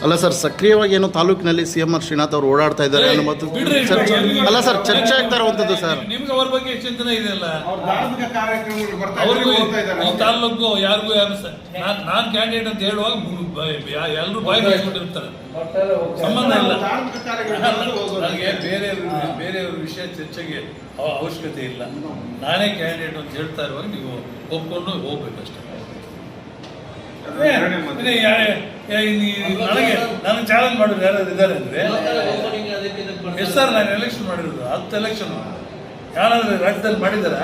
ಅಲ್ಲ ಸರ್, ಸಕ್ರಿಯವಾಗಿ ಏನು ತಾಲೂಕಿನಲ್ಲಿ ಸಿ ಎಂ ಆರ್ ಶ್ರೀನಾಥ್ ಅವರು ಓಡಾಡ್ತಾ ಇದ್ದಾರೆ ಅನ್ನೋ ಮಾತು ಅಲ್ಲ ಸರ್, ಚರ್ಚೆ ಆಗ್ತಾ ಇರುವಂಥದ್ದು ಸರ್. ನಿಮ್ಗೆ ಅವ್ರ ಬಗ್ಗೆ ಚಿಂತನೆ ಇದೆಯಲ್ಲ, ಅವ್ರಿಗೂ ತಾಲೂಕು ಯಾರಿಗೂ ನಾನು ಕ್ಯಾಂಡಿಡೇಟ್ ಅಂತ ಹೇಳುವಾಗ ಎಲ್ಲರೂ ಬಾಯಿ ಬಿಟ್ಕೊಂಡಿರ್ತಾರೆ, ಸಂಬಂಧ ಇಲ್ಲ. ನನಗೆ ಬೇರೆಯವ್ರ ವಿಷಯ ಚರ್ಚೆಗೆ ಅವಶ್ಯಕತೆ ಇಲ್ಲ. ನಾನೇ ಕ್ಯಾಂಡಿಡೇಟ್ ಅಂತ ಹೇಳ್ತಾ ಇರುವಾಗ ನೀವು ಒಪ್ಕೊಂಡು ಹೋಗ್ಬೇಕಷ್ಟೇ. ನನಗೆ ಚಾಲೆಂಜ್ ಮಾಡೋದು ಯಾರಾದ್ರು ಇದ್ದಾರೆ ಅಂದ್ರೆ ಎಷ್ಟು ಸರ್ ನಾನು ಎಲೆಕ್ಷನ್ ಮಾಡಿರೋದು 10 ಎಲೆಕ್ಷನ್ ಯಾರಾದ್ರೂ ರಾಜ್ಯದಲ್ಲಿ ಮಾಡಿದಾರ?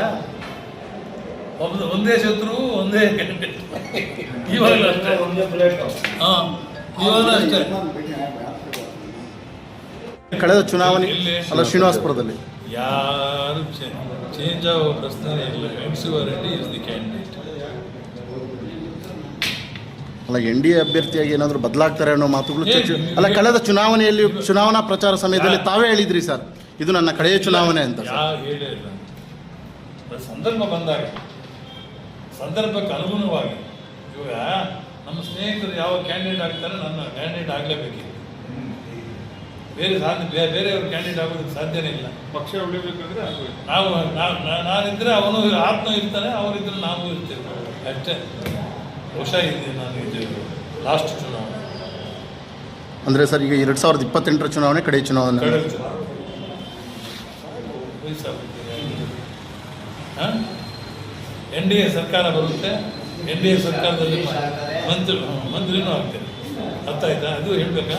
ಒಂದೇ ಶತ್ರು ಒಂದೇ ಕ್ಯಾಂಡಿಡೇಟ್. ಇವಾಗಲೂ ಅಷ್ಟೇ, ಇವಾಗಲೂ ಅಷ್ಟೇ. ಕಳೆದ ಚುನಾವಣೆ ಅಲ್ಲ ಶ್ರೀನಿವಾಸಪುರದಲ್ಲಿ ಯಾರು ಚೇಂಜ್ ಆಗೋ ಪ್ರಶ್ನೆ ಇಲ್ಲ. ವೆಂಕಟೇಶ್ವರರೆಡ್ಡಿ ಇಸ್ ದಿ ಕ್ಯಾಂಡಿಡೇಟ್. ಅಲ್ಲ, ಎನ್ ಡಿ ಎ ಅಭ್ಯರ್ಥಿಯಾಗಿ ಏನಾದರೂ ಬದಲಾಗ್ತಾರೆ ಅನ್ನೋ ಮಾತುಗಳು ಚರ್ಚೆ. ಅಲ್ಲ, ಕಳೆದ ಚುನಾವಣೆಯಲ್ಲಿ ಚುನಾವಣಾ ಪ್ರಚಾರ ಸಮಯದಲ್ಲಿ ತಾವೇ ಹೇಳಿದ್ರಿ ಸರ್, ಇದು ನನ್ನ ಕಡೆಯ ಚುನಾವಣೆ ಅಂತ. ಹೇಳಿಲ್ಲ. ಸಂದರ್ಭ ಬಂದಾಗ ಸಂದರ್ಭಕ್ಕೆ ಅನುಗುಣವಾಗಿ ಇವಾಗ ನಮ್ಮ ಸ್ನೇಹಿತರು ಯಾವ ಕ್ಯಾಂಡಿಡೇಟ್ ಆಗ್ತಾರೆ ನನ್ನ ಕ್ಯಾಂಡಿಡೇಟ್ ಆಗಲೇಬೇಕಿದೆ. ಬೇರೆಯವ್ರ ಕ್ಯಾಂಡಿಡೇಟ್ ಆಗೋದಕ್ಕೆ ಸಾಧ್ಯನೇ ಇಲ್ಲ. ಪಕ್ಷ ಉಳಿಬೇಕಂದ್ರೆ ನಾನಿದ್ರೆ ಅವನು ಆತ್ಮ ಇರ್ತಾನೆ, ಅವರಿದ್ರೆ ನಾವು ಇರ್ತೇವೆ ಅಷ್ಟೇ. ಬಹುಶಃ ಇದೆ ನಾನು ಇದು ಲಾಸ್ಟ್ ಚುನಾವಣೆ ಅಂದರೆ ಸರ್, ಈಗ 2028ರ ಚುನಾವಣೆ ಕಡೆಯ ಚುನಾವಣೆ. ಎನ್ ಡಿ ಎ ಸರ್ಕಾರ ಬರುತ್ತೆ, ಎನ್ ಡಿ ಎ ಸರ್ಕಾರದಲ್ಲಿ ಮಂತ್ರಿನೂ ಆಗ್ತೇನೆ. ಅರ್ಥ ಆಯ್ತಾ? ಅದು ಹೇಳ್ಬೇಕಾ?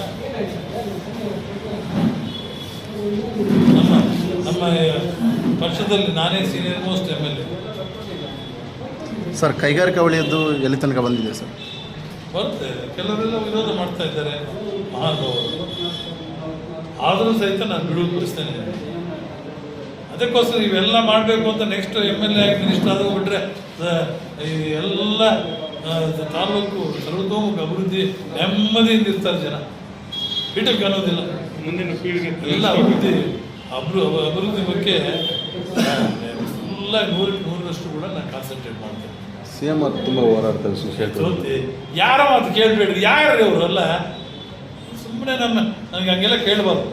ನಮ್ಮ ಪಕ್ಷದಲ್ಲಿ ನಾನೇ ಸೀನಿಯರ್ ಮೋಸ್ಟ್ MLA. ಸರ್, ಕೈಗಾರಿಕಾ ವಲಯದ್ದು ಎಲ್ಲಿ ತನಕ ಬಂದಿದೆ ಸರ್? ಬರುತ್ತೆ. ಕೆಲವರೆಲ್ಲ ವಿರೋಧ ಮಾಡ್ತಾ ಇದ್ದಾರೆ ಮಹಾನುಭಾವರು. ಆದರೂ ಸಹಿತ ನಾನು ಬಿಡುಗಡಿಸ್ತೇನೆ. ಅದಕ್ಕೋಸ್ಕರ ಇವೆಲ್ಲ ಮಾಡಬೇಕು ಅಂತ ನೆಕ್ಸ್ಟ್ MLA ಆಗಿ ಮಿನಿಸ್ಟರ್ ಆಗೋಗ್ಬಿಟ್ರೆ ಎಲ್ಲ ತಾಲೂಕು ಸರ್ವತೋಮುಖ ಅಭಿವೃದ್ಧಿ ನೆಮ್ಮದಿಯಿಂದ ಇರ್ತಾರೆ ಜನ. ಬಿಟ್ಟಕ್ಕೆ ಅನ್ನೋದಿಲ್ಲ. ಮುಂದಿನ ಪೀಳಿಗೆ ಎಲ್ಲ ಅಭಿವೃದ್ಧಿ ಬಗ್ಗೆ ಎಲ್ಲ 100% ಕೂಡ ನಾನು ಕಾನ್ಸಂಟ್ರೇಟ್ ಮಾಡ್ತೇನೆ. CM ತುಂಬ ಹೋರಾಡ್ತಾರೆ. ಯಾರ ಮಾತು ಕೇಳಬೇಡ್ರಿ. ಯಾರು ಅವರಲ್ಲ, ಸುಮ್ಮನೆ ನನಗೆ ಹಂಗೆಲ್ಲ ಕೇಳಬಾರ್ದು.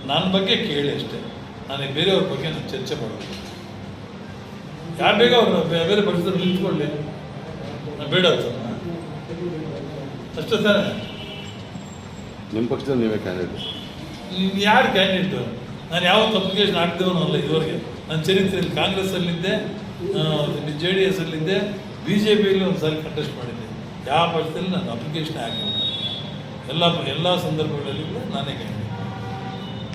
ನನ್ನ ಬಗ್ಗೆ ಕೇಳಿ ಅಷ್ಟೇ. ನಾನು ಬೇರೆಯವ್ರ ಬಗ್ಗೆ ನಾನು ಚರ್ಚೆ ಮಾಡೋದು. ಯಾರು ಬೇಗ ಅವ್ರು ಬೇರೆ ಪಕ್ಷದಲ್ಲಿ ನಿಂತ್ಕೊಳ್ಳಿ, ನಾನು ಬೇಡ ಅಷ್ಟೇ ತಾನೆ. ನಿಮ್ಮ ಪಕ್ಷದಲ್ಲಿ ನೀವೇ ಕ್ಯಾಂಡಿಡೇಟ್? ಯಾರು ಕ್ಯಾಂಡಿಡೇಟು? ನಾನು ಯಾವತ್ತು ಅಪ್ಲಿಕೇಶನ್ ಹಾಕ್ದೇವನು ಅಲ್ಲ ಇದುವರೆಗೆ. ನನ್ನ ಚರಿತ್ರೆಯಲ್ಲಿ ಕಾಂಗ್ರೆಸ್ಸಲ್ಲಿದ್ದೆ, JDS ಅಲ್ಲಿದ್ದೆ, BJPಯಲ್ಲಿ ಒಂದು ಸಾರಿ ಕಂಟೆಸ್ಟ್ ಮಾಡಿದ್ದೆ. ಯಾವ ಪಕ್ಷದಲ್ಲಿ ನಾನು ಅಪ್ಲಿಕೇಶನ್ ಹಾಕಿಲ್ಲ. ಎಲ್ಲ ಸಂದರ್ಭಗಳಲ್ಲಿ ಕೂಡ ನಾನೇ ಕ್ಯಾಂಡಿಡೇಟ್.